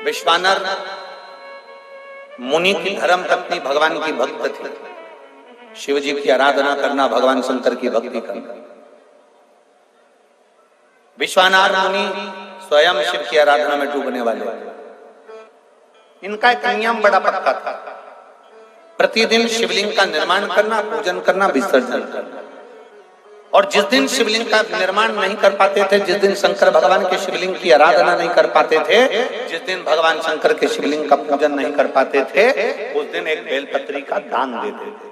विश्वानर मुनि की धर्म पत्नी भगवान की भक्त थी। शिव जी की आराधना करना, भगवान शंकर की भक्ति करना। विश्वानर मुनि स्वयं शिव की आराधना में डूबने वाले। इनका एक नियम बड़ा पक्का था, प्रतिदिन शिवलिंग का निर्माण करना, पूजन करना, विसर्जन करना। और जिस दिन शिवलिंग का निर्माण नहीं कर पाते थे, जिस दिन शंकर भगवान के शिवलिंग की आराधना नहीं कर पाते थे, जिस दिन भगवान शंकर के शिवलिंग का पूजन नहीं कर पाते थे, उस दिन एक बेलपत्री का दान देते थे।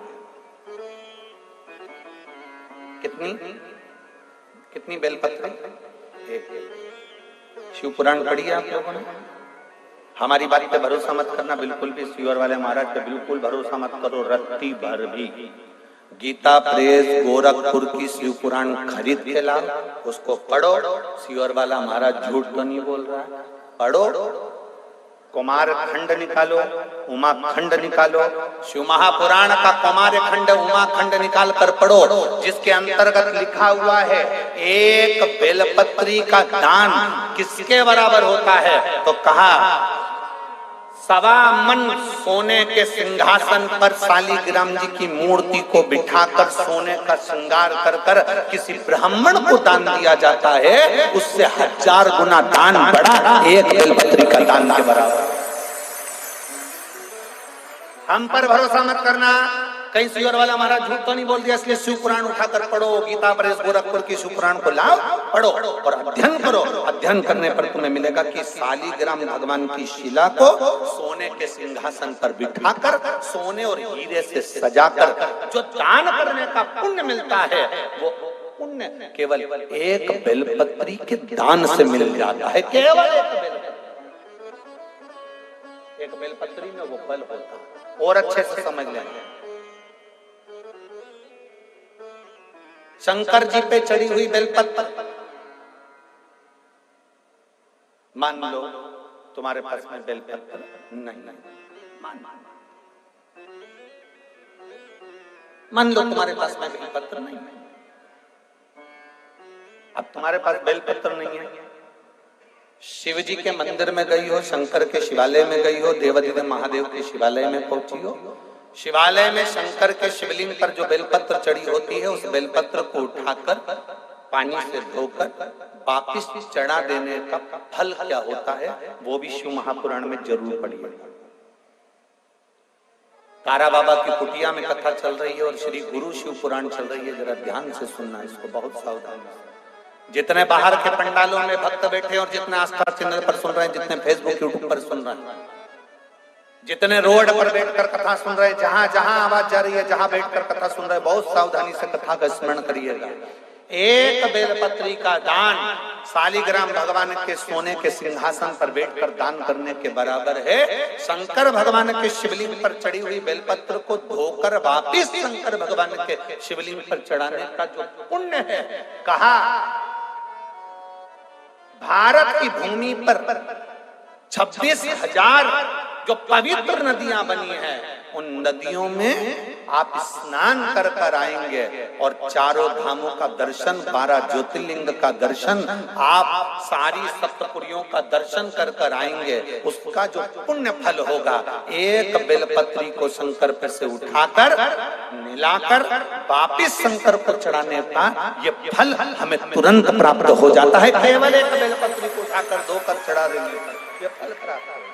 कितनी कितनी बेलपत्री? एक। शिव पुराण पढ़िए आप लोगों ने। हमारी बात पे भरोसा मत करना बिल्कुल भी, सीवर वाले महाराज पे बिल्कुल भरोसा मत करो रत्ती भर भी। गीता प्रेस गोरखपुर की शिव पुराण खरीद के लाओ, उसको पढ़ो। सीवर वाला महाराज झूठ तो नहीं बोल रहा है, पढ़ो। कुमार खंड निकालो, उमा खंड निकालो, शिव महापुराण का कुमार खंड उमा खंड निकाल कर पढ़ो, जिसके अंतर्गत लिखा हुआ है एक बेलपत्री का दान किसके बराबर होता है। तो कहा 1.25 मन सोने के सिंहासन पर शालिग्राम जी की मूर्ति को बिठाकर सोने का श्रृंगार कर कर किसी ब्राह्मण को दान दिया जाता है, उससे 1000 गुना दान बड़ा एक बेलपत्री का दान के बराबर। हम पर भरोसा मत करना, कहीं सीवर वाला महाराज झूठ तो नहीं बोल दिया, इसलिए शिव पुराण उठाकर पढ़ो। गीता प्रेस गोरखपुर की शिव पुराण को लाओ, पढ़ो और अध्ययन करो। अध्ययन करने पर तुम्हें मिलेगा कि शालिग्राम भगवान की शिला को सोने के सिंहासन पर बिठाकर, सोने और हीरे से सजाकर जो दान करने का पुण्य मिलता है, वो पुण्य केवल एक बेलपत्री के दान से मिल जाता है। केवल एक बेलपत्री में वो बल होता है। और अच्छे से समझ लेंगे, शंकर जी पे चढ़ी हुई बेलपत्र, मान लो तुम्हारे पास में बेलपत्र नहीं, मान लो तुम्हारे पास में बेलपत्र नहीं। अब तुम्हारे पास बेलपत्र नहीं है, शिव जी के मंदिर में गई हो, शंकर के शिवालय में गई हो, देवाधिदेव महादेव के शिवालय में पहुंची हो, शिवालय में शंकर के शिवलिंग पर जो बेलपत्र चढ़ी होती है, उस बेलपत्र को उठाकर पानी से धोकर वापिस चढ़ा देने का फल क्या होता है, वो भी शिव महापुराण में जरूर पढ़िए। तारा बाबा की कुटिया में कथा चल रही है और श्री गुरु शिव पुराण चल रही है, जरा ध्यान से सुनना इसको, बहुत सावधानी से। जितने बाहर के पंडालों में भक्त बैठे और जितने आस्था चैनल पर सुन रहे हैं, जितने फेसबुक यूट्यूब पर सुन रहे हैं, जितने रोड पर बैठकर कथा सुन रहे हैं, जहां जहां आवाज जा रही है, जहां बैठकर कथा सुन रहे हैं, बहुत सावधानी से कथा का स्मरण करिएगा। एक बेलपत्री का दान शालिग्राम भगवान के सोने के सिंहासन पर बैठकर दान करने के बराबर है। शंकर भगवान के शिवलिंग पर चढ़ी हुई बेलपत्र को धोकर वापिस शंकर भगवान के शिवलिंग पर चढ़ाने का जो पुण्य है, कहा भारत की भूमि पर 26,000 जो पवित्र नदियां बनी हैं, उन नदियों में आप स्नान कर कर आएंगे और चारों धामों का दर्शन, 12 ज्योतिर्लिंग का दर्शन, आप सारी सप्तपुरियों का दर्शन कर कर आएंगे। उसका जो पुण्य फल होगा, एक बेलपत्री को शंकर पर से उठाकर मिलाकर वापिस शंकर को चढ़ाने का ये फल हमें तुरंत प्राप्त हो जाता है। केवल एक बेलपत्री को उठाकर धोकर चढ़ा देंगे, ये फल प्राप्त।